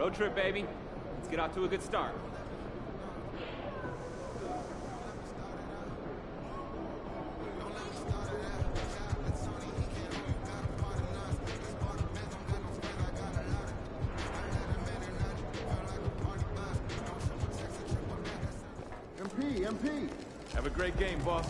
Road trip, baby. Let's get out to a good start. MP. Have a great game, boss.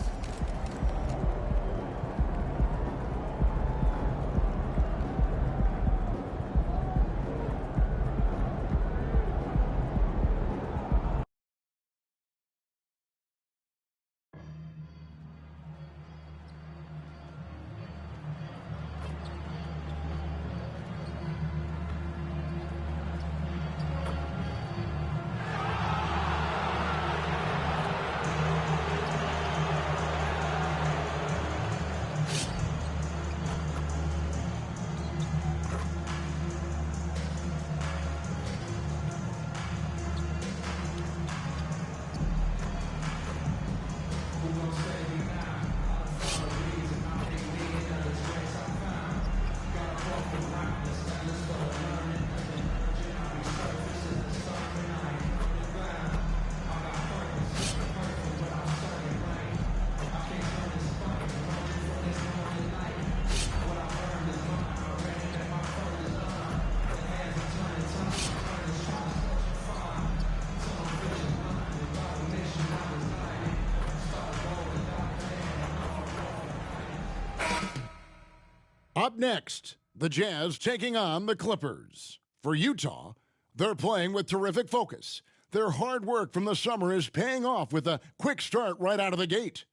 Up next, the Jazz taking on the Clippers. For Utah, they're playing with terrific focus. Their hard work from the summer is paying off with a quick start right out of the gate.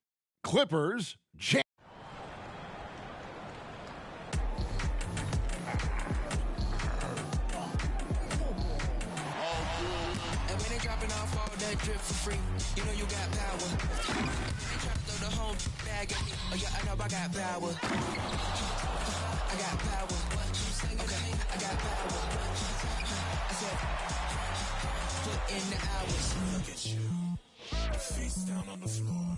Clippers, Jazz. And when they dropping off all that drip for free, you know you got power. Try to throw the whole bag at me. Oh yeah, I know I got power. I got power. Okay, I got power. I said, put in the hours. Look at you. Face down on the floor.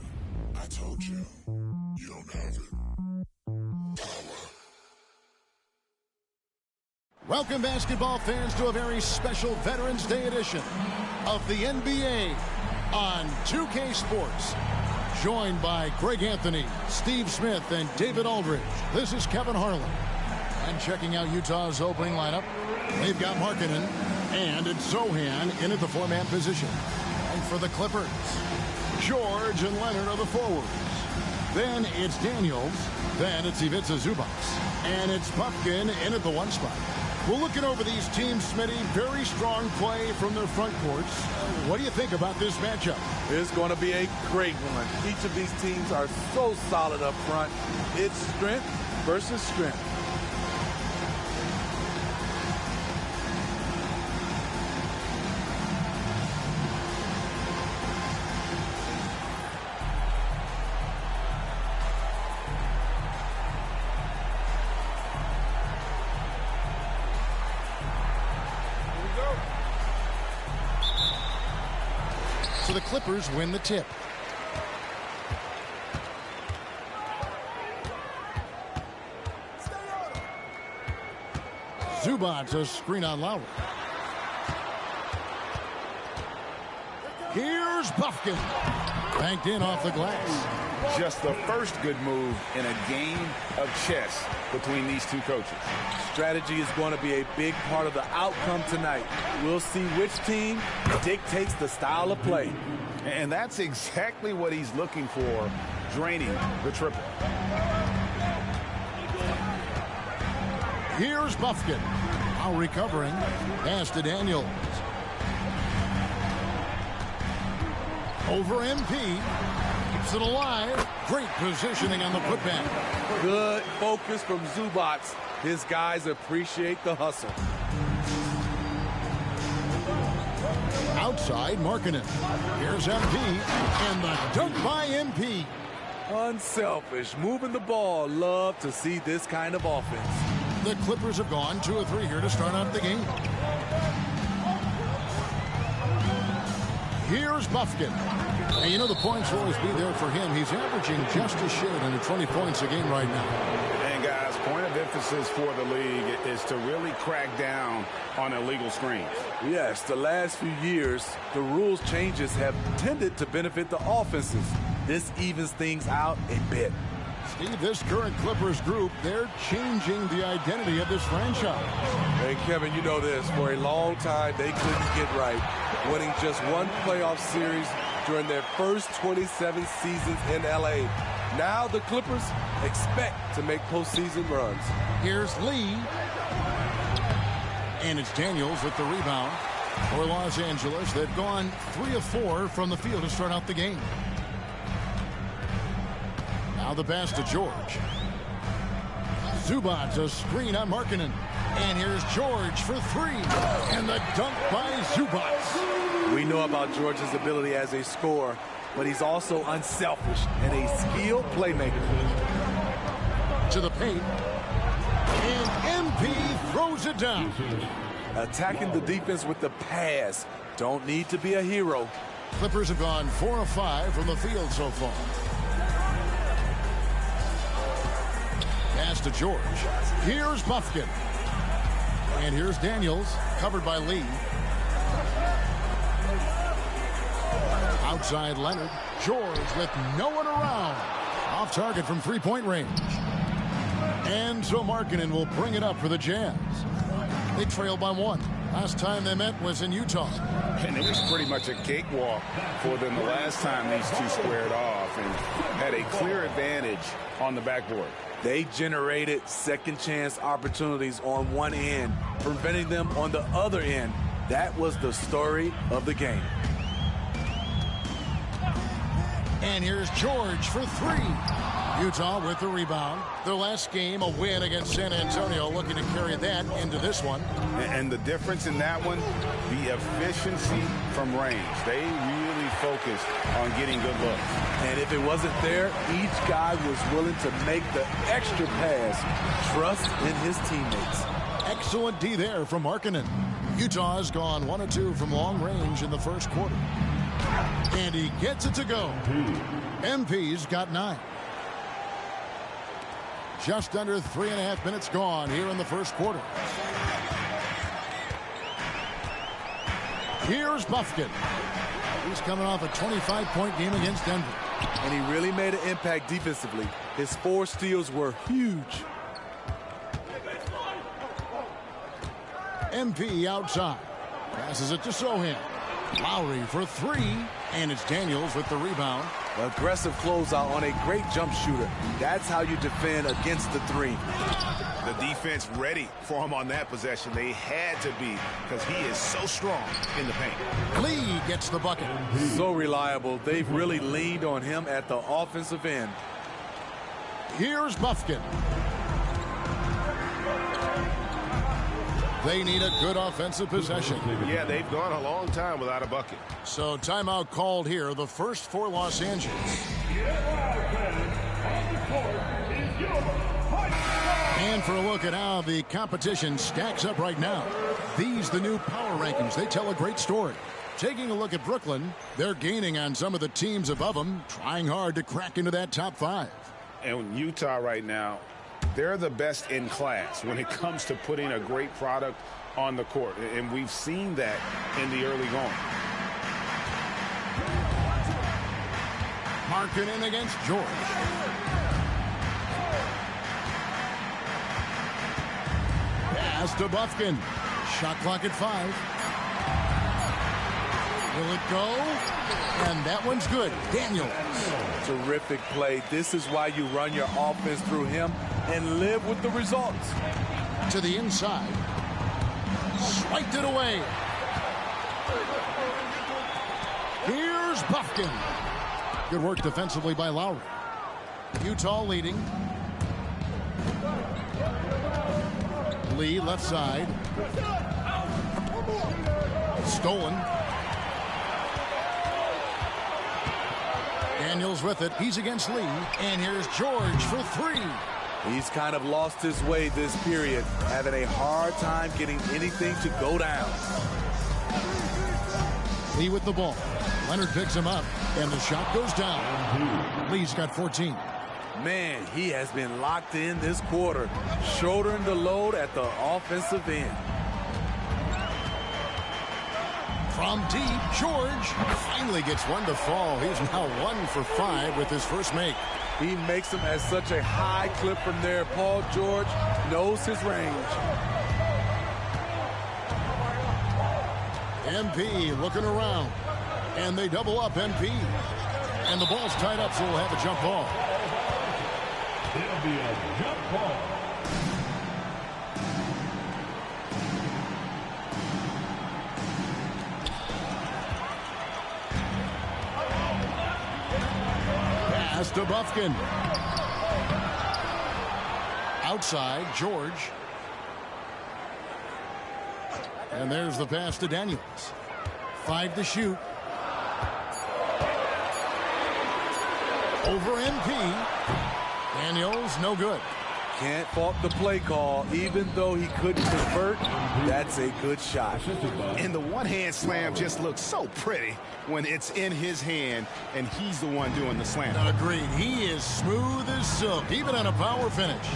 I told you, you don't have it. Power. Welcome, basketball fans, to a very special Veterans Day edition of the NBA on 2K Sports. Joined by Greg Anthony, Steve Smith, and David Aldridge. This is Kevin Harlan. And checking out Utah's opening lineup, they've got Markkanen and it's Zohan in at the four-man position. And for the Clippers, George and Leonard are the forwards. Then it's Daniels. Then it's Ivica Zubac. And it's Pumpkin in at the one spot. We're looking over these teams, Smitty. Very strong play from their front courts. What do you think about this matchup? It's going to be a great one. Each of these teams are so solid up front. It's strength versus strength. So the Clippers win the tip. Zubac, a screen on Lowry. Here's Buffkin. Banked in off the glass. Just the first good move in a game of chess between these two coaches. Strategy is going to be a big part of the outcome tonight. We'll see which team dictates the style of play. And that's exactly what he's looking for, draining the triple. Here's Buffkin. Now recovering. Pass to Daniels. Over MP. Keeps it alive. Great positioning on the putback. Good focus from Zubac. His guys appreciate the hustle. Outside, Markkanen. Here's MP. And the dunk by MP. Unselfish. Moving the ball. Love to see this kind of offense. The Clippers have gone 2 of 3 here to start out the game. Here's Buffkin. And you know the points will always be there for him. He's averaging just a shade under 20 points a game right now. And guys, point of emphasis for the league is to really crack down on illegal screens. Yes, the last few years, the rules changes have tended to benefit the offenses. This evens things out a bit. Steve, this current Clippers group, they're changing the identity of this franchise. Hey, Kevin, you know this. For a long time, they couldn't get right, winning just one playoff series during their first 27 seasons in L.A. Now the Clippers expect to make postseason runs. Here's Lee. And it's Daniels with the rebound for Los Angeles. They've gone 3 of 4 from the field to start out the game. Now the pass to George. Zubac, a screen on Markkanen. And here's George for 3. And the dunk by Zubac. We know about George's ability as a scorer, but he's also unselfish and a skilled playmaker. To the paint. And MP throws it down. Attacking the defense with the pass. Don't need to be a hero. Clippers have gone 4 of 5 from the field so far. Pass to George. Here's Buffkin. And here's Daniels, covered by Lee. Outside Leonard. George with no one around. Off target from three-point range. And so Markkanen will bring it up for the Jazz. They trail by 1. Last time they met was in Utah. And it was pretty much a cakewalk for them the last time these two squared off and had a clear advantage on the backboard. They generated second chance opportunities on one end, preventing them on the other end. That was the story of the game. And here's George for 3. Utah with the rebound. Their last game, a win against San Antonio, looking to carry that into this one. And the difference in that one, the efficiency from range. They really focused on getting good looks. And if it wasn't there, each guy was willing to make the extra pass. Trust in his teammates. Excellent D there from Markkanen. Utah has gone 1 of 2 from long range in the first quarter. And he gets it to go. MP's got 9. Just under 3.5 minutes gone here in the first quarter. Here's Buffkin. He's coming off a 25-point game against Denver. And he really made an impact defensively. His 4 steals were huge. MP outside. Passes it to Sohan. Lowry for 3. And it's Daniels with the rebound. Aggressive closeout on a great jump shooter. That's how you defend against the 3. The defense ready for him on that possession. They had to be because he is so strong in the paint. Lee gets the bucket. So reliable. They've really leaned on him at the offensive end. Here's Buffkin. They need a good offensive possession. Yeah, they've gone a long time without a bucket. So timeout called here, the first for Los Angeles. And for a look at how the competition stacks up right now. These the new power rankings. They tell a great story. Taking a look at Brooklyn, they're gaining on some of the teams above them, trying hard to crack into that top 5. And Utah right now, they're the best in class when it comes to putting a great product on the court. And we've seen that in the early going. Markkanen against George. Pass to Buffkin. Shot clock at 5. Will it go? And that one's good. Daniels. Terrific play. This is why you run your offense through him and live with the results. To the inside. Swiped it away. Here's Buffkin. Good work defensively by Lowry. Utah leading. Lee left side. Stolen. Daniels with it. He's against Lee. And here's George for 3. He's kind of lost his way this period, having a hard time getting anything to go down. Lee with the ball. Leonard picks him up, and the shot goes down. Lee's got 14. Man, he has been locked in this quarter, shouldering the load at the offensive end. From deep, George finally gets one to fall. He's now 1 for 5 with his first make. He makes them at such a high clip from there. Paul George knows his range. MP looking around. And they double up MP. And the ball's tied up, so we'll have a jump ball. It'll be a jump ball. Pass to Bufkin. Outside, George. And there's the pass to Daniels. 5 to shoot. Over MP. Daniels, no good. Can't fault the play call. Even though he couldn't convert, that's a good shot. And the one-hand slam just looks so pretty when it's in his hand and he's the one doing the slam. Agreed. He is smooth as silk, even on a power finish.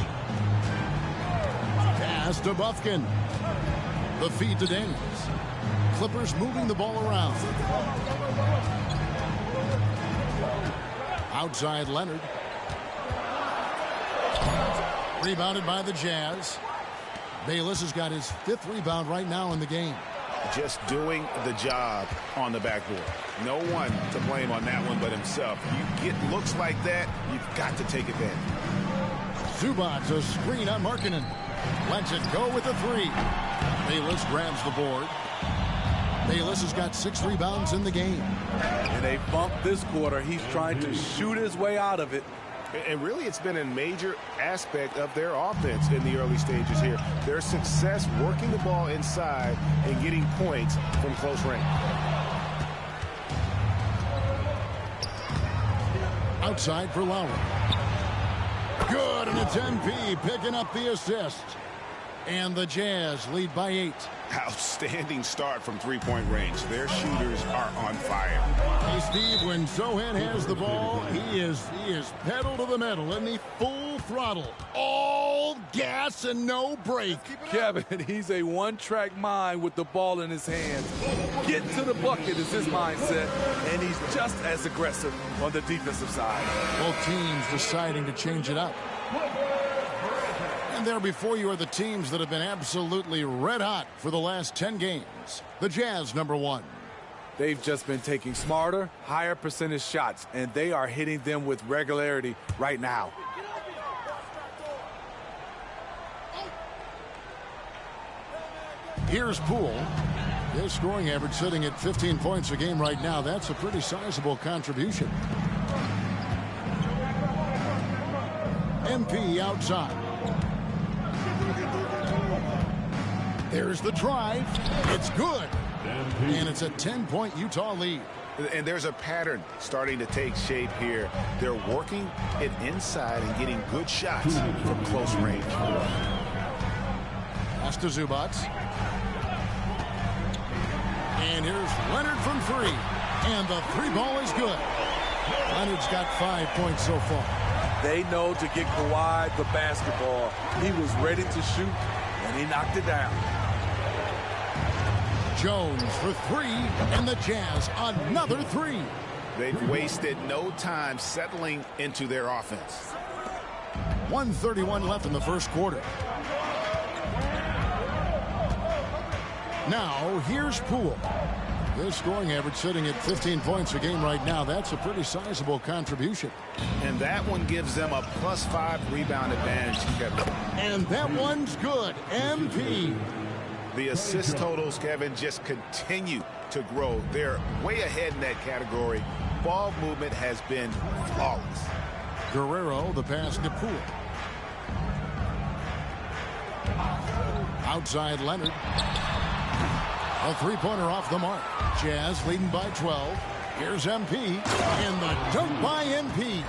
Pass to Bufkin. The feed to Daniels. Clippers moving the ball around. Outside Leonard. Rebounded by the Jazz. Bayless has got his 5th rebound right now in the game. Just doing the job on the backboard. No one to blame on that one but himself. You get looks like that, you've got to take advantage. Zubats a screen on Markkanen. Lets it go with a 3. Bayless grabs the board. Bayless has got 6 rebounds in the game. And they bump this quarter. He's trying to shoot his way out of it. And really, it's been a major aspect of their offense in the early stages here. Their success working the ball inside and getting points from close range. Outside for Lowry. Good, and it's MP picking up the assist. And the Jazz lead by 8. Outstanding start from three-point range. Their shooters are on fire. Hey, Steve, when Zohan has the ball, he is pedal to the metal, and he full throttle. All gas and no brake. Kevin, he's a one-track mind with the ball in his hands. Get to the bucket is his mindset, and he's just as aggressive on the defensive side. Both teams deciding to change it up. And there before you are the teams that have been absolutely red hot for the last 10 games. The Jazz, number 1. They've just been taking smarter, higher percentage shots, and they are hitting them with regularity right now. Here's Poole. His scoring average sitting at 15 points a game right now. That's a pretty sizable contribution. MP outside. There's the drive. It's good. And it's a 10-point Utah lead. And there's a pattern starting to take shape here. They're working it inside and getting good shots from close range. Pass to Zubats. And here's Leonard from 3. And the 3 ball is good. Leonard's got 5 points so far. They know to get Kawhi the basketball. He was ready to shoot, and he knocked it down. Jones for 3, and the Jazz another 3. They've wasted no time settling into their offense. 1:31 left in the first quarter. Now, here's Poole. His scoring average sitting at 15 points a game right now. That's a pretty sizable contribution. And that one gives them a +5 rebound advantage, Kevin. And that one's good. MP. The assist totals, Kevin, just continue to grow. They're way ahead in that category. Ball movement has been flawless. Guerrero, the pass to Poole. Outside Leonard. A 3-pointer off the mark. Jazz leading by 12. Here's MP. And the dunk by MP.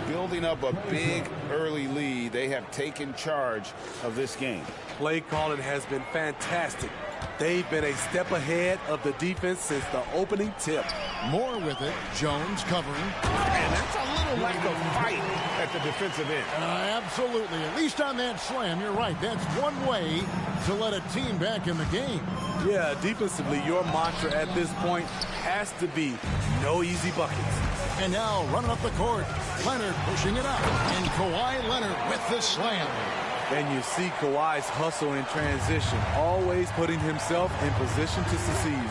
Building up a big early lead. They have taken charge of this game. Play calling has been fantastic. They've been a step ahead of the defense since the opening tip. More with it. Jones covering. And that's a little lack of fight at the defensive end. Absolutely. At least on that slam, you're right. That's one way to let a team back in the game. Yeah, defensively, your mantra at this point has to be no easy buckets. And now running up the court, Leonard pushing it up. And Kawhi Leonard with the slam. And you see Kawhi's hustle in transition, always putting himself in position to succeed.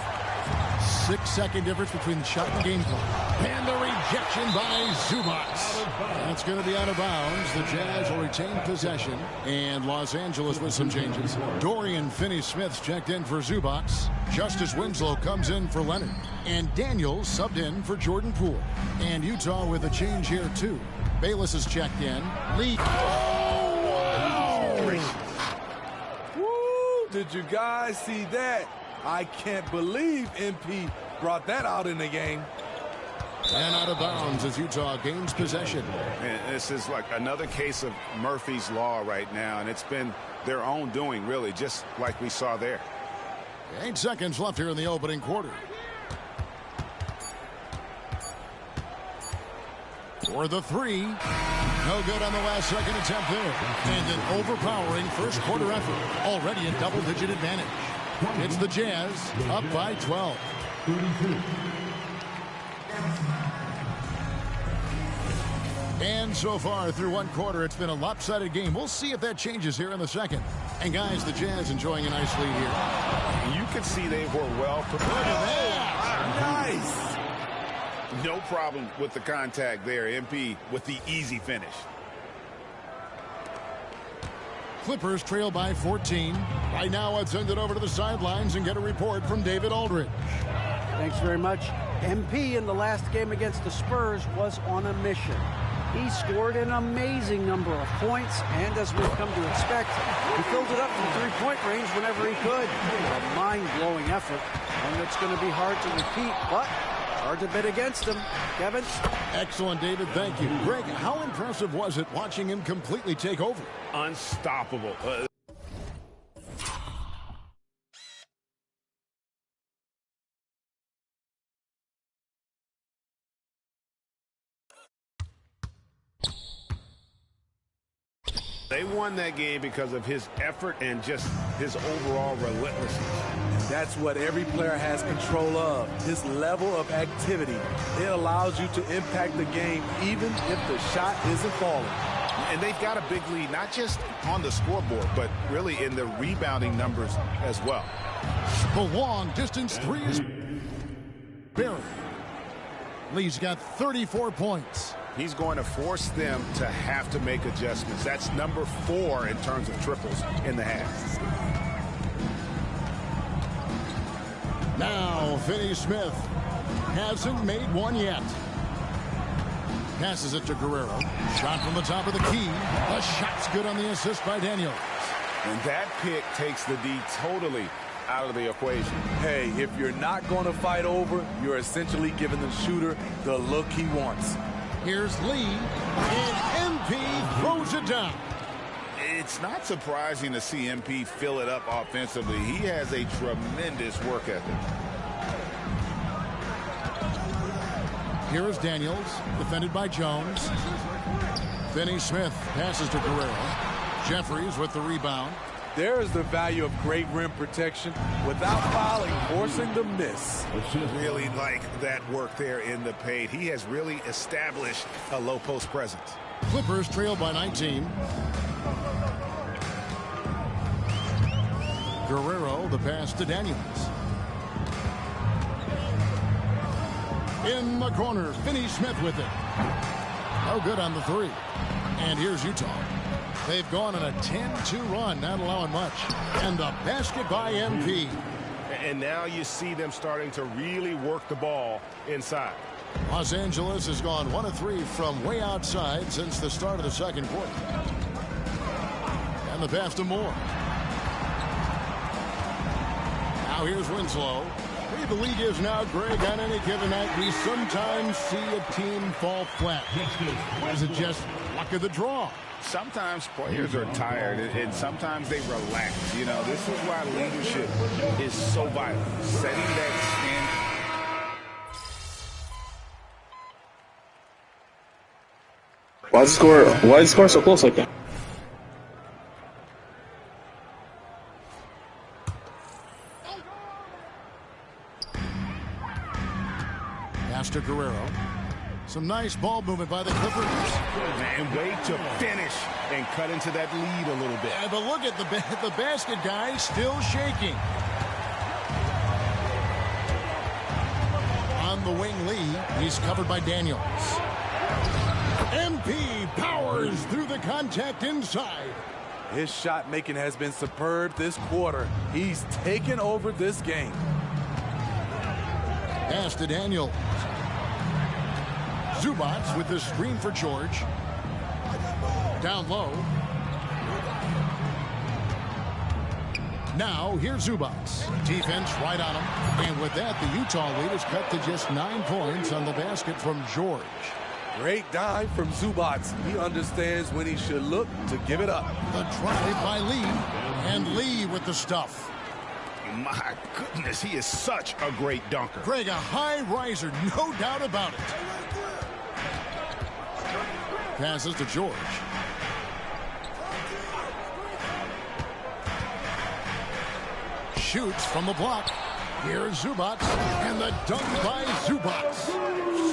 6-second difference between the shot and game clock. And the rejection by Zubac. That's going to be out of bounds. The Jazz will retain possession. And Los Angeles with some changes. Dorian Finney-Smith's checked in for Zubac. Justice Winslow comes in for Leonard. And Daniels subbed in for Jordan Poole. And Utah with a change here, too. Bayless is checked in. Lee. Woo! Did you guys see that? I can't believe MP brought that out in the game. And out of bounds as Utah gains possession. And this is like another case of Murphy's Law right now, and it's been their own doing, really, just like we saw there. 8 seconds left here in the opening quarter. For the three. No good on the last second attempt there. And an overpowering first quarter effort. Already a double-digit advantage. It's the Jazz up by 12. And so far through one quarter, it's been a lopsided game. We'll see if that changes here in the second. And guys, the Jazz enjoying a nice lead here. You can see they were well prepared. Nice. No problem with the contact there. MP with the easy finish. Clippers trail by 14. Right now, let's send it over to the sidelines and get a report from David Aldridge. Thanks very much. MP in the last game against the Spurs was on a mission. He scored an amazing number of points, and as we've come to expect, he filled it up from three-point range whenever he could. A mind-blowing effort, and it's going to be hard to repeat, but hard to bet against him. Kevin? Excellent, David. Thank you. Greg, how impressive was it watching him completely take over? Unstoppable. They won that game because of his effort and just his overall relentlessness. That's what every player has control of, his level of activity. It allows you to impact the game even if the shot isn't falling. And they've got a big lead, not just on the scoreboard, but really in the rebounding numbers as well. The long distance three is Barry. Lee's got 34 points. He's going to force them to have to make adjustments. That's number 4 in terms of triples in the half. Now, Finney-Smith hasn't made one yet. Passes it to Guerrero. Shot from the top of the key. The shot's good on the assist by Daniels. And that pick takes the D totally out of the equation. Hey, if you're not going to fight over, you're essentially giving the shooter the look he wants. Here's Lee, and MP throws it down. It's not surprising to see MP fill it up offensively. He has a tremendous work ethic. Here is Daniels, defended by Jones. Finney-Smith passes to Guerrero. Jeffries with the rebound. There is the value of great rim protection without fouling, forcing the miss. Really like that work there in the paint. He has really established a low post presence. Clippers trail by 19. Guerrero, the pass to Daniels. In the corner, Finney-Smith with it. No good on the three. And here's Utah. They've gone on a 10-2 run, not allowing much. And the basket by MP. And now you see them starting to really work the ball inside. Los Angeles has gone 1 of 3 from way outside since the start of the second quarter. And the pass to Moore. Now here's Winslow. The league is now, Greg, on any given night, we sometimes see a team fall flat. Or is it just luck of the draw? Sometimes players are tired, and sometimes they relax. You know, this is why leadership is so vital. Setting that standard. Why is the score so close like that? Pass to Guerrero. Some nice ball movement by the Clippers. And way to finish and cut into that lead a little bit. Yeah, but look at the basket guy still shaking. On the wing, Lee. He's covered by Daniels. MP powers through the contact inside. His shot making has been superb this quarter. He's taken over this game. Pass to Daniels. Zubats with the screen for George. Down low. Now here's Zubats. Defense right on him. And with that, the Utah lead is cut to just 9 points on the basket from George. Great dive from Zubats. He understands when he should look to give it up. The drive by Lee. And Lee with the stuff. My goodness, he is such a great dunker. Greg, a high riser, no doubt about it. Passes to George. Shoots from the block. Here's Zubats, and the dunk by Zubats.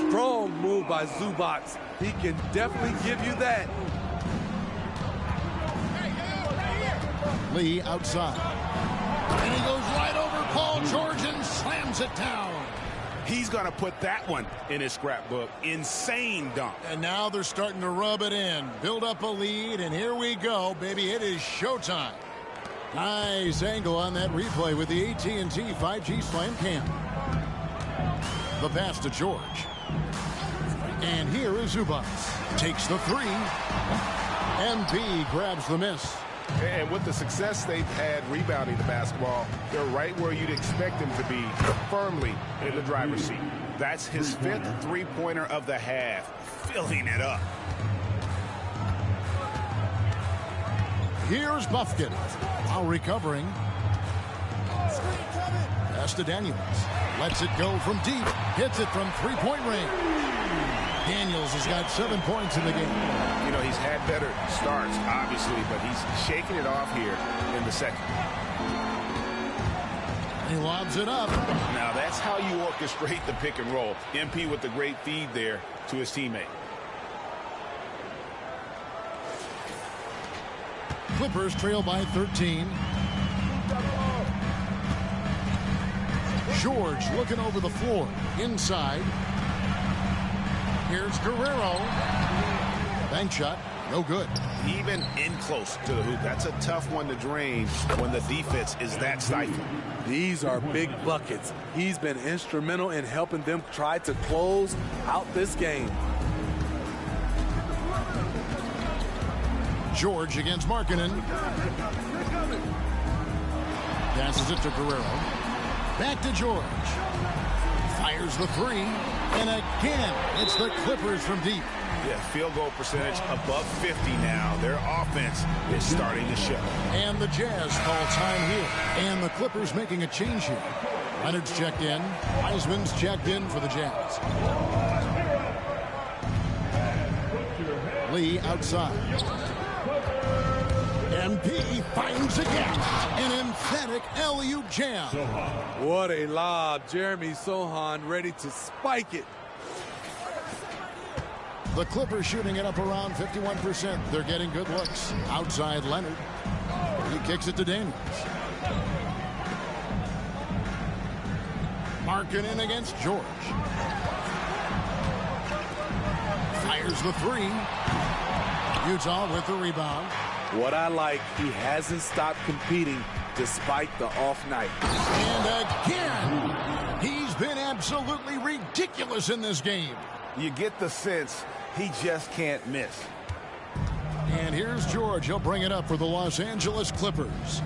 Strong move by Zubats. He can definitely give you that. Lee outside. And he goes right over Paul George and slams it down. He's going to put that one in his scrapbook. Insane dunk. And now they're starting to rub it in. Build up a lead, and here we go, baby. It is showtime. Nice angle on that replay with the AT&T 5G Slam Cam. The pass to George. And here is Zubats. Takes the three. MP grabs the miss. And with the success they've had rebounding the basketball, they're right where you'd expect them to be, firmly in the driver's seat. That's his 5th three-pointer of the half, filling it up. Here's Bufkin while recovering. Pass to Daniels. Lets it go from deep. Hits it from three-point range. Daniels has got 7 points in the game. You know, he's had better starts, obviously, but he's shaking it off here in the second. He lobs it up. Now, that's how you orchestrate the pick and roll. MP with the great feed there to his teammate. Clippers trail by 13. George looking over the floor. Inside. Here's Guerrero. Bank shot. No good. Even in close to the hoop. That's a tough one to drain when the defense is that stifling. These are big buckets. He's been instrumental in helping them try to close out this game. George against Markkanen. Passes it to Guerrero. Back to George. Fires the three. And again, it's the Clippers from deep. Yeah, field goal percentage above 50 now. Their offense is starting to show. And the Jazz call time here. And the Clippers making a change here. Leonard's checked in. Wiseman's checked in for the Jazz. Lee outside. MP finds a gap. An emphatic alley-oop jam. What a lob. Jeremy Sohan ready to spike it. The Clippers shooting it up around 51%. They're getting good looks. Outside Leonard. He kicks it to Daniels. Markkanen against George. Fires the three. Utah with the rebound. What I like, he hasn't stopped competing despite the off night. And again, he's been absolutely ridiculous in this game. You get the sense he just can't miss. And here's George. He'll bring it up for the Los Angeles Clippers.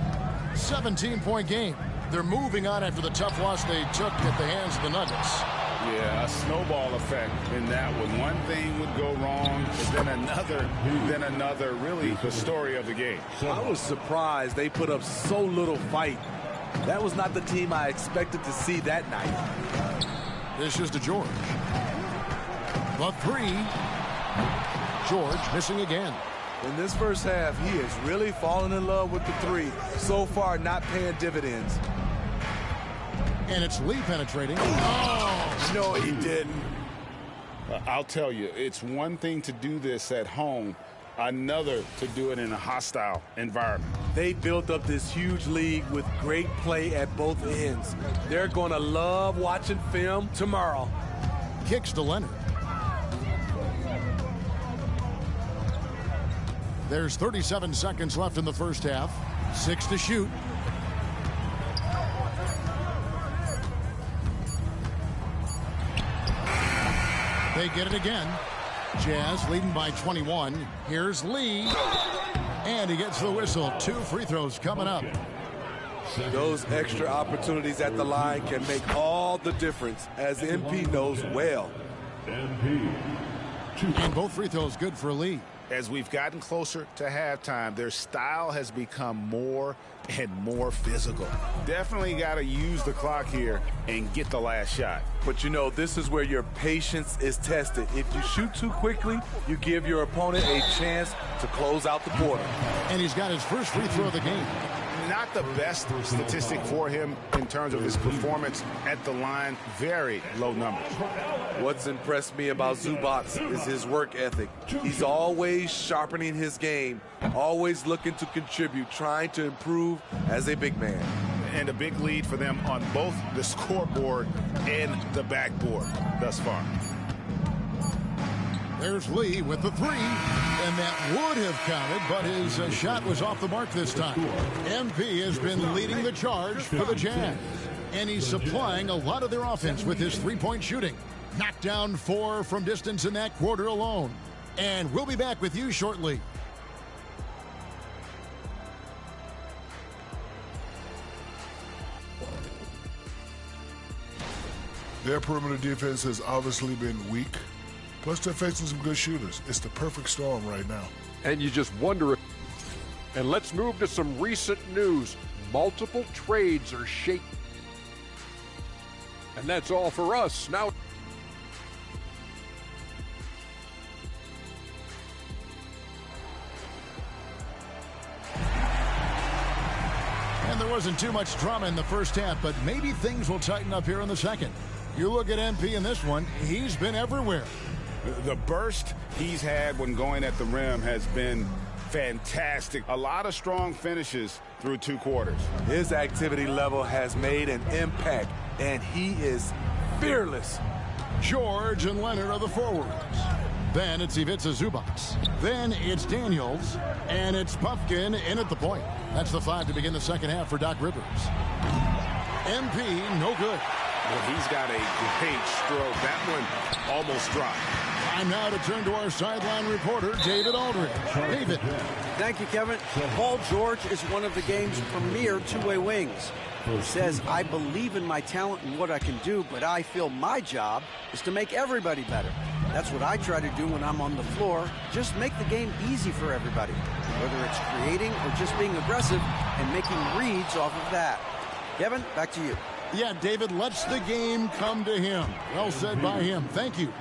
17-point game. They're moving on after the tough loss they took at the hands of the Nuggets. Yeah, a snowball effect in that one. One thing would go wrong, then another. Really the story of the game. I was surprised they put up so little fight. That was not the team I expected to see that night. This is to George. The three. George missing again. In this first half, he has really fallen in love with the three. So far, not paying dividends. And it's Lee penetrating. Oh! No, he didn't. I'll tell you, it's one thing to do this at home, another to do it in a hostile environment. They built up this huge lead with great play at both ends. They're going to love watching film tomorrow. Kicks to Leonard. There's 37 seconds left in the first half. 6 to shoot. They get it again. Jazz leading by 21. Here's Lee. And he gets the whistle. 2 free throws coming up. Those extra opportunities at the line can make all the difference, as MP knows well. And both free throws good for Lee. As we've gotten closer to halftime, their style has become more and more physical. Definitely got to use the clock here and get the last shot. But you know, this is where your patience is tested. If you shoot too quickly, you give your opponent a chance to close out the quarter. And he's got his first free throw of the game. Not the best statistic for him in terms of his performance at the line. Very low numbers. What's impressed me about Zubac is his work ethic. He's always sharpening his game, always looking to contribute, trying to improve as a big man. And a big lead for them on both the scoreboard and the backboard thus far. There's Lee with the three, and that would have counted, but his shot was off the mark this time. MP has been leading the charge for the Jazz, and he's supplying a lot of their offense with his three-point shooting. Knocked down 4 from distance in that quarter alone. And we'll be back with you shortly. Their perimeter defense has obviously been weak. Plus, they're facing some good shooters. It's the perfect storm right now. And you just wonder if... And let's move to some recent news. Multiple trades are shaking. And that's all for us. Now... And there wasn't too much drama in the first half, but maybe things will tighten up here in the second. You look at MP in this one, he's been everywhere. The burst he's had when going at the rim has been fantastic. A lot of strong finishes through 2 quarters. His activity level has made an impact, and he is fearless. George and Leonard are the forwards. Then it's Ivica Zubac. Then it's Daniels. And it's Puffkin in at the point. That's the 5 to begin the second half for Doc Rivers. MP, no good. Well, he's got a great stroke. That one almost dropped. Time now to turn to our sideline reporter, David Aldridge. David. Thank you, Kevin. Paul George is one of the game's premier two-way wings. He says, I believe in my talent and what I can do, but I feel my job is to make everybody better. That's what I try to do when I'm on the floor. Just make the game easy for everybody, whether it's creating or just being aggressive and making reads off of that. Kevin, back to you. Yeah, David lets the game come to him. Well said by him. Thank you.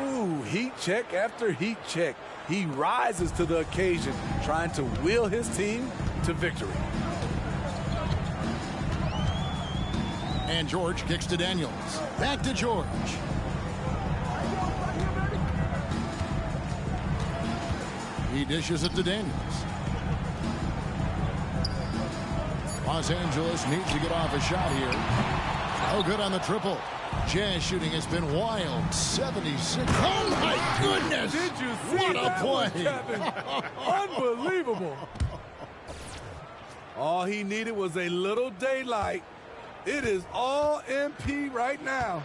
Ooh, heat check after heat check. He rises to the occasion, trying to will his team to victory. And George kicks to Daniels. Back to George. He dishes it to Daniels. Los Angeles needs to get off a shot here. Oh, good on the triple. Jazz shooting has been wild. 76. Oh, my goodness. Did you see what a play? Unbelievable. All he needed was a little daylight. It is all MP right now.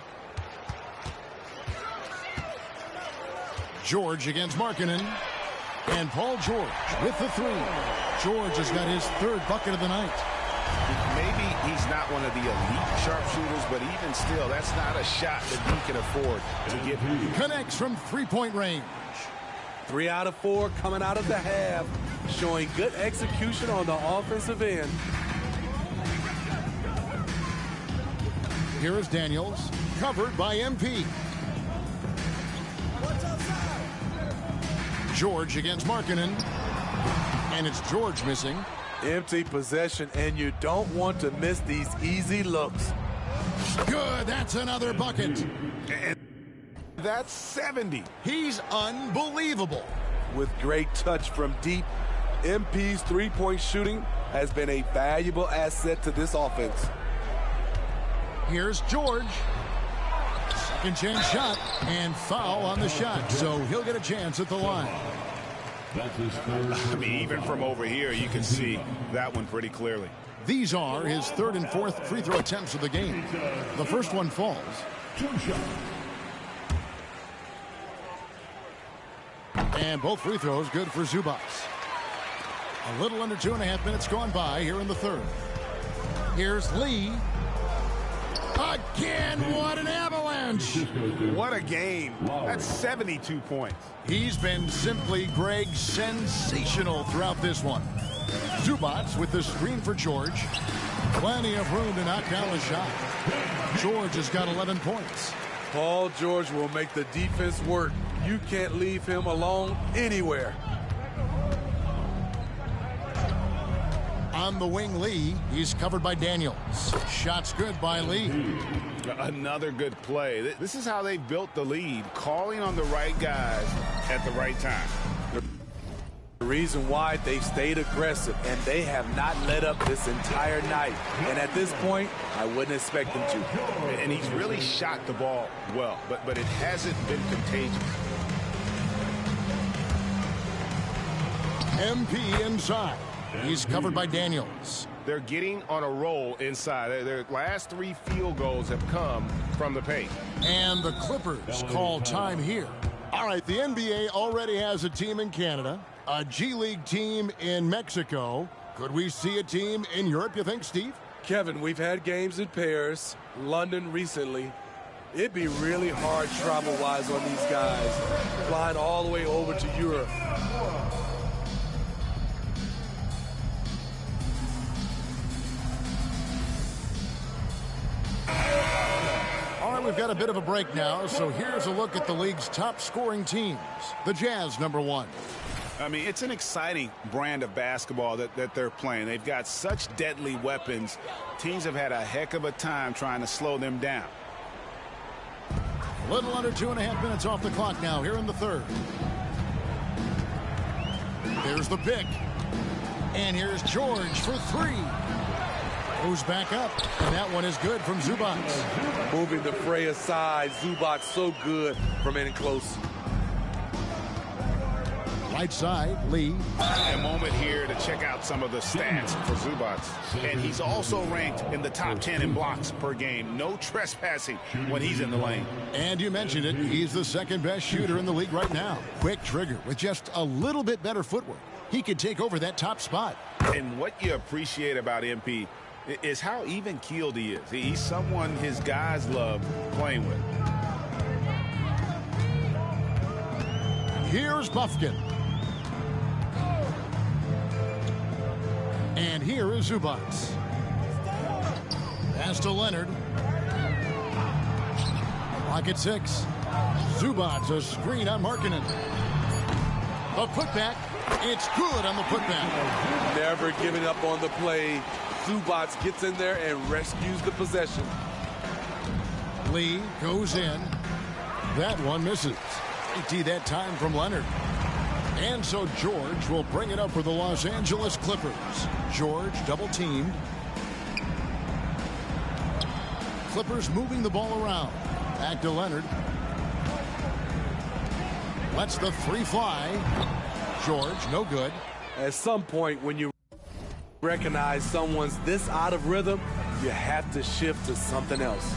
George against Markkanen. And Paul George with the 3. George has got his 3rd bucket of the night. Maybe he he's not one of the elite sharpshooters, but even still, that's not a shot that he can afford to give him. Connects from three-point range. 3 out of 4 coming out of the half, showing good execution on the offensive end. Here is Daniels, covered by MP. George against Markkanen. And it's George missing. Empty possession, and you don't want to miss these easy looks. Good, that's another bucket. And that's 70. He's unbelievable. With great touch from deep, MP's three-point shooting has been a valuable asset to this offense. Here's George. Second chance shot, and foul on the shot, so he'll get a chance at the line. I mean, even from over here, you can see that one pretty clearly. These are his third and fourth free throw attempts of the game. The first one falls. And both free throws good for Zubac. A little under 2.5 minutes gone by here in the third. Here's Lee. Again, what an avalanche. What a game. That's 72 points. He's been simply, Greg, sensational throughout this one. Zubac with the screen for George. Plenty of room to knock down a shot. George has got 11 points. Paul George will make the defense work. You can't leave him alone anywhere. On the wing, Lee. He's covered by Daniels. Shots good by Lee. Another good play. This is how they built the lead, calling on the right guys at the right time. The reason why they stayed aggressive, and they have not let up this entire night. And at this point, I wouldn't expect them to. And he's really shot the ball well, but it hasn't been contagious. MP inside. He's covered by Daniels. They're getting on a roll inside. Their last 3 field goals have come from the paint. And the Clippers call time here. All right, the NBA already has a team in Canada, a G League team in Mexico. Could we see a team in Europe, you think, Steve? Kevin, we've had games in Paris, London recently. It'd be really hard travel-wise on these guys, flying all the way over to Europe. All right, we've got a bit of a break now, so here's a look at the league's top scoring teams. The Jazz, number 1. I mean, it's an exciting brand of basketball that they're playing. They've got such deadly weapons. Teams have had a heck of a time trying to slow them down. A little under 2.5 minutes off the clock now here in the third. Here's the pick. And here's George for 3. Goes back up, and that one is good from Zubac. Moving the fray aside, Zubac so good from in close. Right side, Lee. A moment here to check out some of the stats for Zubac. And he's also ranked in the top 10 in blocks per game. No trespassing when he's in the lane. And you mentioned it, he's the second best shooter in the league right now. Quick trigger with just a little bit better footwork. He could take over that top spot. And what you appreciate about MP is how even-keeled he is. He's someone his guys love playing with. Here's Bufkin. And here is Zubac. Pass to Leonard. Clock at 6. Zubac, a screen on Markkanen. A putback. It's good on the putback. Never giving up on the play. Zubac gets in there and rescues the possession. Lee goes in. That one misses. Empty that time from Leonard. And so George will bring it up for the Los Angeles Clippers. George double-teamed. Clippers moving the ball around. Back to Leonard. Lets the 3 fly. George, no good. At some point, when you recognize someone's this out of rhythm, you have to shift to something else.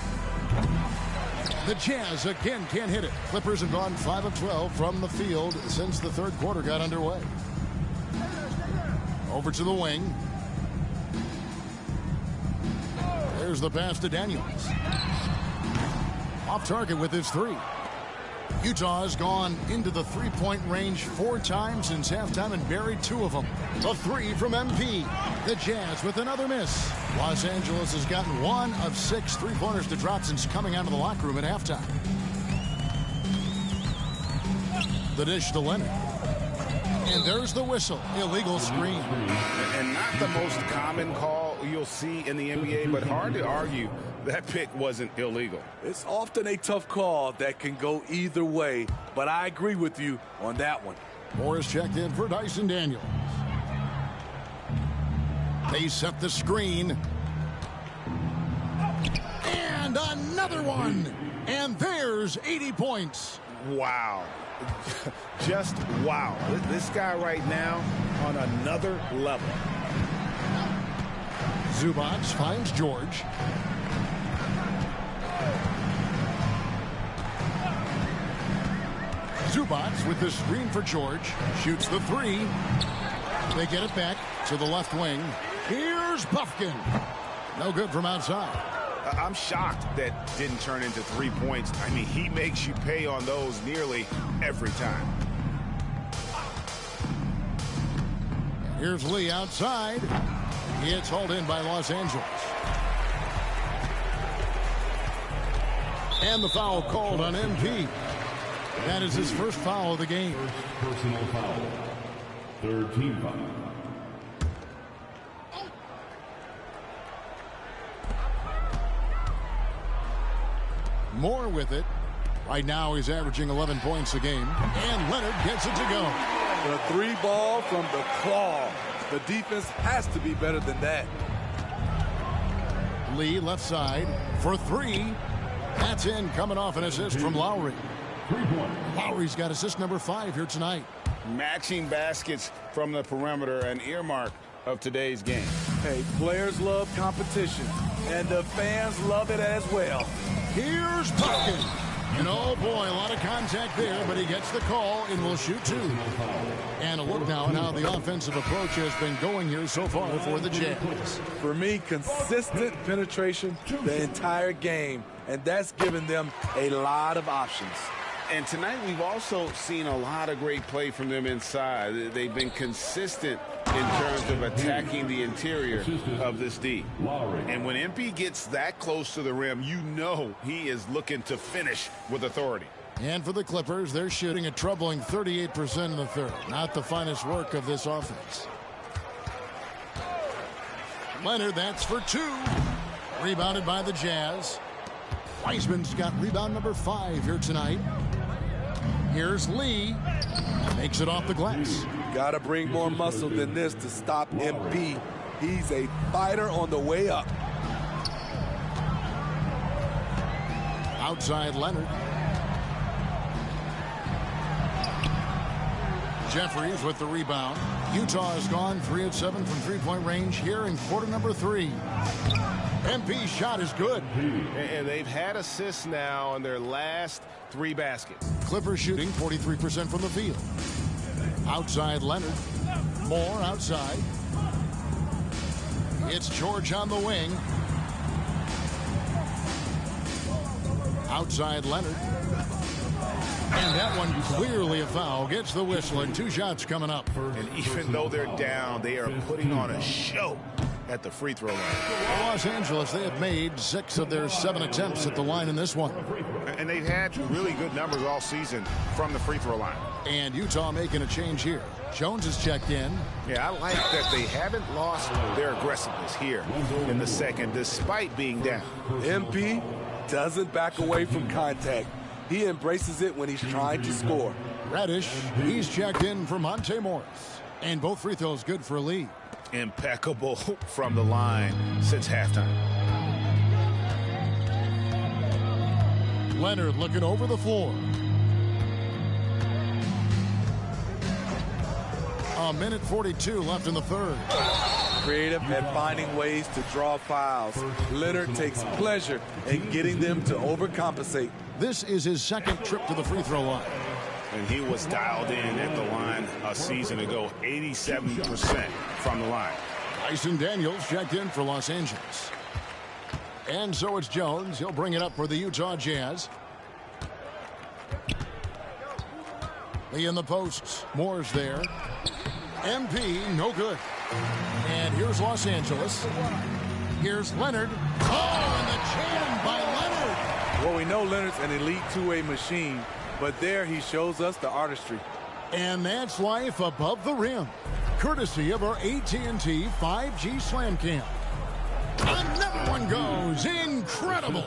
The Jazz again can't hit it. Clippers have gone 5 of 12 from the field since the third quarter got underway. Over to the wing. There's the pass to Daniels. Off target with his three. Utah has gone into the three-point range 4 times since halftime and buried 2 of them. A three from MP. The Jazz with another miss. Los Angeles has gotten 1 of 6 three-pointers to drop since coming out of the locker room at halftime. The dish to Leonard. And there's the whistle. Illegal screen. And not the most common call you'll see in the NBA, but hard to argue that pick wasn't illegal. It's often a tough call that can go either way, but I agree with you on that one. Morris checked in for Dyson Daniels. They set the screen. And another one. And there's 80 points. Wow. Just wow. This guy right now on another level. Zubac finds George. Zubac with the screen for George. Shoots the three. They get it back to the left wing. Here's Puffkin. No good from outside. I'm shocked that didn't turn into 3 points. I mean, he makes you pay on those nearly every time. Here's Lee outside. It's hauled in by Los Angeles. And the foul called on MP. That is his first foul of the game. First personal foul. Third team foul. Moore with it. Right now he's averaging 11 points a game. And Leonard gets it to go. The 3 ball from the claw. The defense has to be better than that. Lee left side for 3. That's in, coming off an assist from Lowry. Lowry's got assist number 5 here tonight. Matching baskets from the perimeter, an earmark of today's game. Hey, players love competition, and the fans love it as well. Here's Pumpkin. And oh boy, a lot of contact there, but he gets the call and will shoot 2. And a look now at how the offensive approach has been going here so far for the Jazz. For me, consistent penetration the entire game, and that's given them a lot of options. And tonight we've also seen a lot of great play from them inside. They've been consistent in terms of attacking the interior of this D. And when MP gets that close to the rim, you know he is looking to finish with authority. And for the Clippers, they're shooting a troubling 38% in the third. Not the finest work of this offense. Leonard, that's for 2. Rebounded by the Jazz. Wiseman's got rebound number 5 here tonight. Here's Lee. Makes it off the glass. Got to bring more muscle than this to stop MP. He's a fighter on the way up. Outside Leonard. Jeffries with the rebound. Utah has gone 3 of 7 from three-point range here in quarter number 3. MP's shot is good. And they've had assists now on their last 3 baskets. Clippers shooting 43% from the field. Outside Leonard. Moore outside. It's George on the wing. Outside Leonard. And that one clearly a foul. Gets the whistle and 2 shots coming up. And even though they're down, they are putting on a show at the free throw line. Los Angeles, they have made 6 of their 7 attempts at the line in this one. And they've had really good numbers all season from the free throw line. And Utah making a change here. Jones is checked in. Yeah, I like that they haven't lost their aggressiveness here in the second, despite being down. MP doesn't back away from contact. He embraces it when he's trying to score. Reddish, he's checked in for Monte Morris. And both free throws good for Lee. Impeccable from the line since halftime. Leonard looking over the floor. A minute 42 left in the third. Creative at finding ways to draw fouls. Leonard takes pleasure in getting them to overcompensate. This is his second trip to the free throw line. And he was dialed in at the line a season ago, 87% from the line. Dyson Daniels checked in for Los Angeles. And so it's Jones. He'll bring it up for the Utah Jazz. Lee in the posts. Moore's there. MP, no good. And here's Los Angeles. Here's Leonard. Oh, and the jam by Leonard. Well, we know Leonard's an elite two-way machine, but there he shows us the artistry. And that's life above the rim, courtesy of our AT&T 5G Slam Cam. Another one goes. Incredible.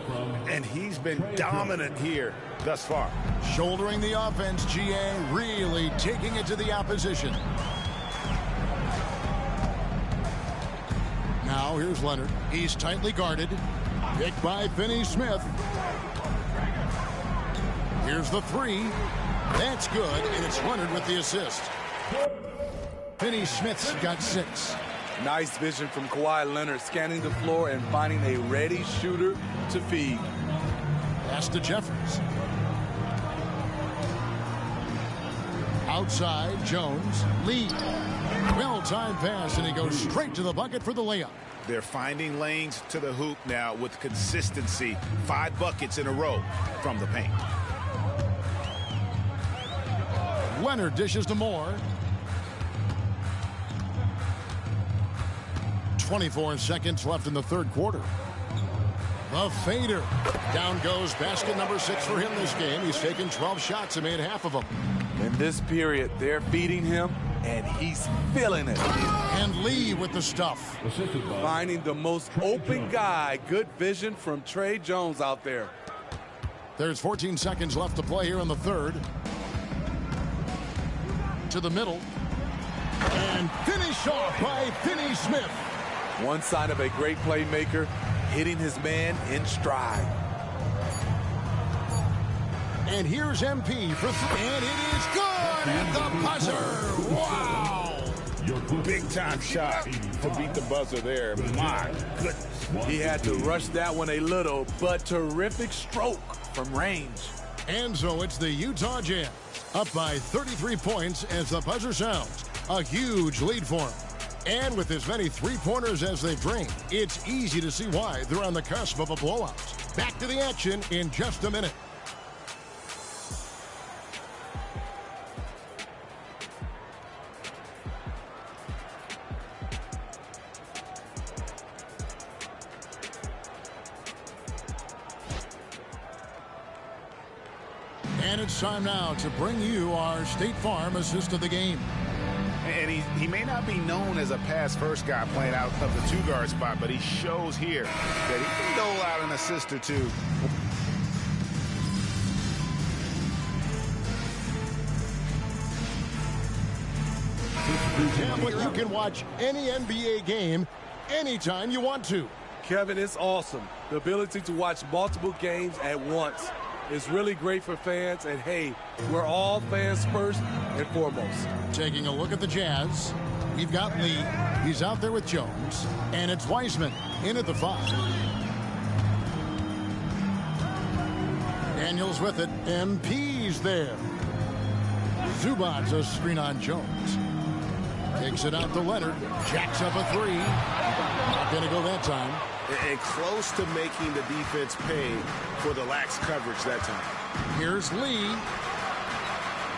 And he's been dominant here thus far. Shouldering the offense, GA, really taking it to the opposition. Now here's Leonard. He's tightly guarded. Picked by Finney-Smith. Here's the three. That's good, and it's Leonard with the assist. Finney-Smith's got 6. Nice vision from Kawhi Leonard, scanning the floor and finding a ready shooter to feed. Pass to Jeffers. Outside, Jones. Lee. Well-timed pass, and he goes straight to the bucket for the layup. They're finding lanes to the hoop now with consistency. 5 buckets in a row from the paint. Leonard dishes to Moore. 24 seconds left in the third quarter. The fader. Down goes basket number 6 for him this game. He's taken 12 shots and made half of them. In this period, they're feeding him, and he's feeling it. And Lee with the stuff. Finding the most open guy. Good vision from Trey Jones out there. There's 14 seconds left to play here in the third. To the middle. And finish off by Finney-Smith. One sign of a great playmaker, hitting his man in stride. And here's MP for 3. And it is good at the buzzer. Wow. Big time shot to beat the buzzer there. My goodness. He had to rush that one a little, but terrific stroke from range. And so it's the Utah Jazz up by 33 points as the buzzer sounds. A huge lead for them. And with as many three-pointers as they bring, it's easy to see why they're on the cusp of a blowout. Back to the action in just a minute. And it's time now to bring you our State Farm assist of the game. And he may not be known as a pass-first guy playing out of the 2-guard spot, but he shows here that he can dole out an assist or two. But you can watch any NBA game anytime you want to. Kevin, it's awesome. The ability to watch multiple games at once is really great for fans. And, hey, we're all fans first and foremost. Taking a look at the Jazz, we've got Lee. He's out there with Jones. And it's Wiseman in at the 5. Daniels with it. MP's there. Zubac's a screen on Jones. Takes it out to Leonard. Jacks up a 3. Not going to go that time. And close to making the defense pay for the lax coverage that time. Here's Lee.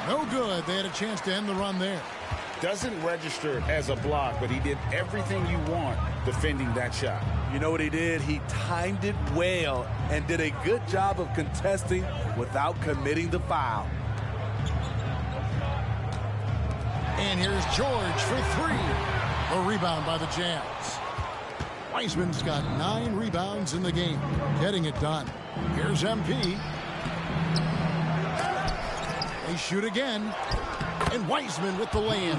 No good. They had a chance to end the run there. Doesn't register as a block, but he did everything you want defending that shot. You know what he did? He timed it well and did a good job of contesting without committing the foul. And here's George for 3. A rebound by the Jazz. Wiseman's got 9 rebounds in the game, getting it done. Here's MP. They shoot again. And Wiseman with the lay-in.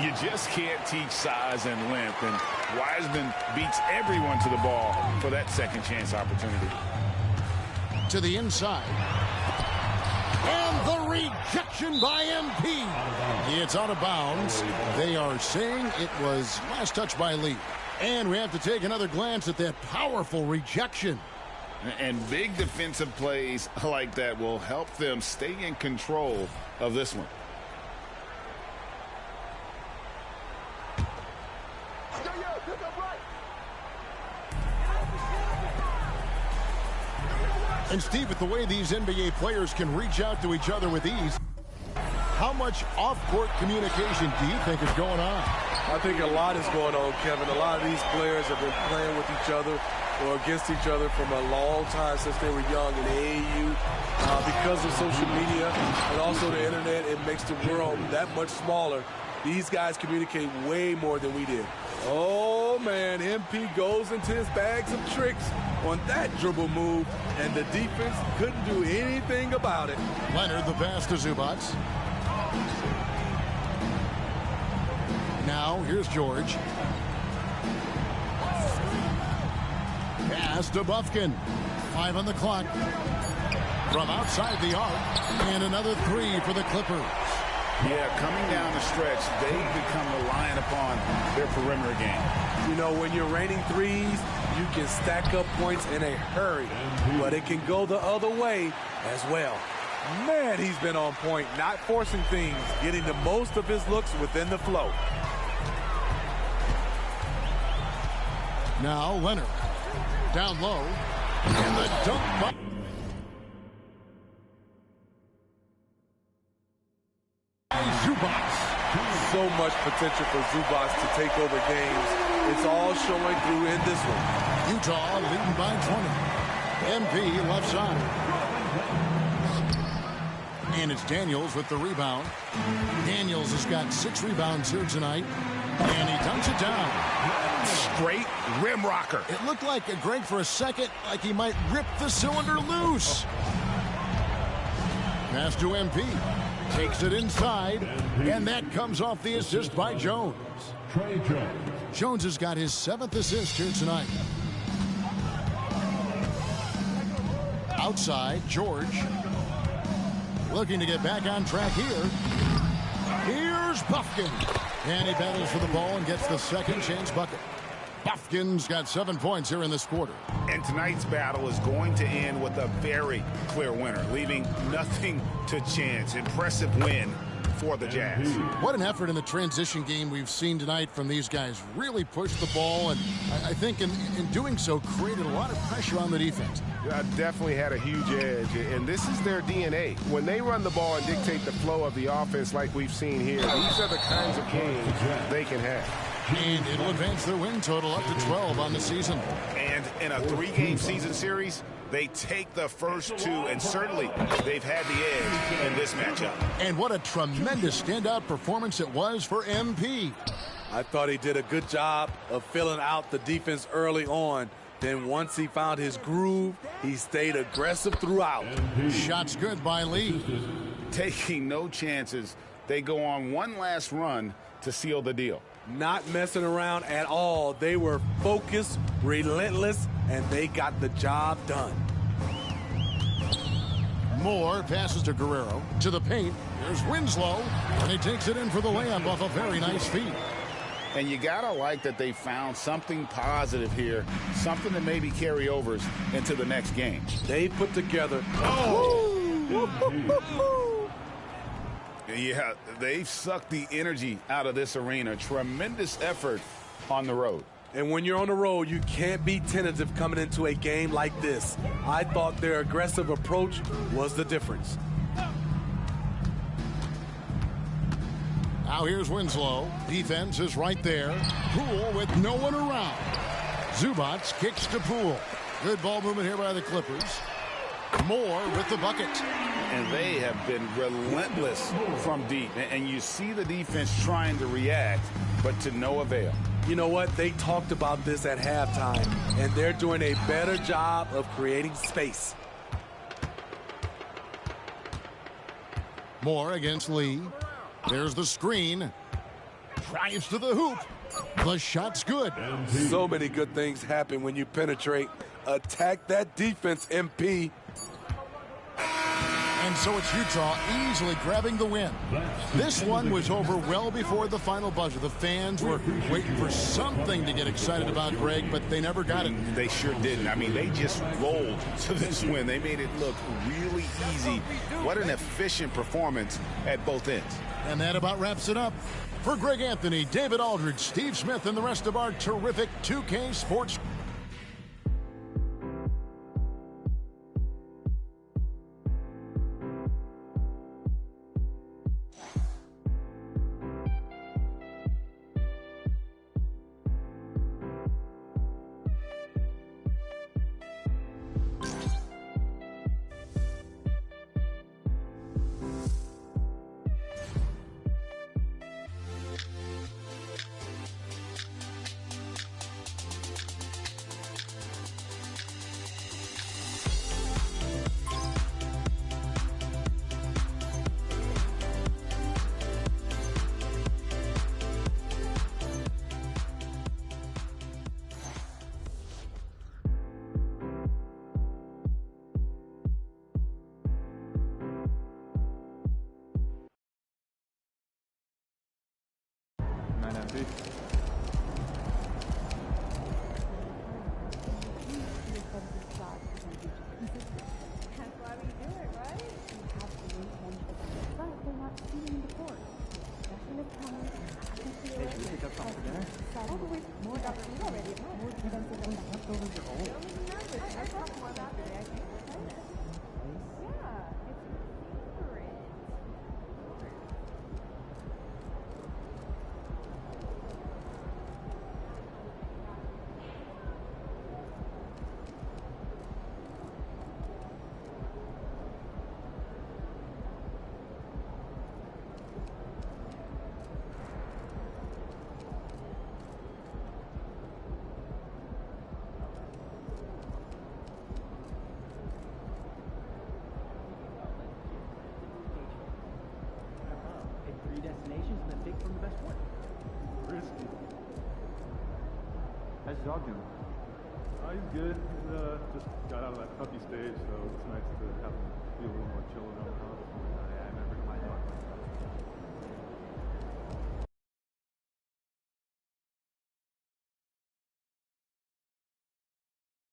You just can't teach size and length, and Wiseman beats everyone to the ball for that second chance opportunity. To the inside. And the rejection by MP. It's out of bounds. They are saying it was last touch by Lee. And we have to take another glance at that powerful rejection. And big defensive plays like that will help them stay in control of this one. And Steve, with the way these NBA players can reach out to each other with ease, how much off-court communication do you think is going on? I think a lot is going on, Kevin. A lot of these players have been playing with each other or against each other from a long time since they were young in AAU. Because of social media and also the internet, it makes the world that much smaller. These guys communicate way more than we did. Oh, man, MP goes into his bags of tricks on that dribble move, and the defense couldn't do anything about it. Leonard, the pass to Zubac. Now, here's George. Pass to Bufkin. 5 on the clock. From outside the arc, and another 3 for the Clippers. Yeah, coming down the stretch, they've become reliant upon their perimeter game. You know, when you're raining threes, you can stack up points in a hurry, but it can go the other way as well. Man, he's been on point, not forcing things, getting the most of his looks within the flow. Now Leonard, down low, and the dunk by Zubac. So much potential for Zubac to take over games. It's all showing through in this one. Utah leading by 20. MP left side. And it's Daniels with the rebound. Daniels has got 6 rebounds here tonight. And he dunks it down. Straight rim rocker. It looked like, Greg, for a second, like he might rip the cylinder loose. Pass to MP. Takes it inside, and that comes off the assist by Jones. Jones has got his 7th assist here tonight. Outside, George. Looking to get back on track here. Here's Bufkin. And he battles for the ball and gets the second chance bucket. Bufkin's got 7 points here in this quarter. And tonight's battle is going to end with a very clear winner, leaving nothing to chance. Impressive win for the Jazz. What an effort in the transition game we've seen tonight from these guys. Really pushed the ball, and I think in doing so created a lot of pressure on the defense. Definitely had a huge edge, and this is their DNA. When they run the ball and dictate the flow of the offense like we've seen here, these are the kinds of games they can have. And it'll advance their win total up to 12 on the season. And in a 3-game season series, they take the first 2, and certainly they've had the edge in this matchup. And what a tremendous standout performance it was for MP. I thought he did a good job of filling out the defense early on. Then once he found his groove, he stayed aggressive throughout. Shots good by Lee. Taking no chances, they go on one last run to seal the deal. Not messing around at all. They were focused, relentless, and they got the job done. Moore passes to Guerrero. To the paint. Here's Winslow. And he takes it in for the layup off a very nice feed. And you got to like that they found something positive here, something that maybe carry overs into the next game. They put together. Yeah, they've sucked the energy out of this arena. Tremendous effort on the road. And when you're on the road, you can't be tentative coming into a game like this. I thought their aggressive approach was the difference. Now here's Winslow. Defense is right there. Poole with no one around. Zubac kicks to Poole. Good ball movement here by the Clippers. Moore with the bucket. And they have been relentless from deep. And you see the defense trying to react, but to no avail. You know what? They talked about this at halftime, and they're doing a better job of creating space. Moore against Lee. There's the screen. Drives to the hoop. The shot's good. So many good things happen when you penetrate. Attack that defense, MP. And so it's Utah easily grabbing the win. This one was over well before the final buzzer. The fans were waiting for something to get excited about, Greg, but they never got it. They sure didn't. I mean, they just rolled to this win. They made it look really easy. What an efficient performance at both ends. And that about wraps it up. For Greg Anthony, David Aldridge, Steve Smith, and the rest of our terrific 2K Sports MP. That's why we do it, right? We have to maintain the benefit, but they're not feeding the court. Nothing is coming. I can feel it. Should we pick up something for dinner? Oh, but we've more got food already. More expensive than the Leftovers are old. I talk more about today, I think. Yeah, it's your favorite. Pick 3 destinations and then pick from the best one. Risky. How's your dog doing? He's good. He's just got out of that puppy stage, so it's nice to have him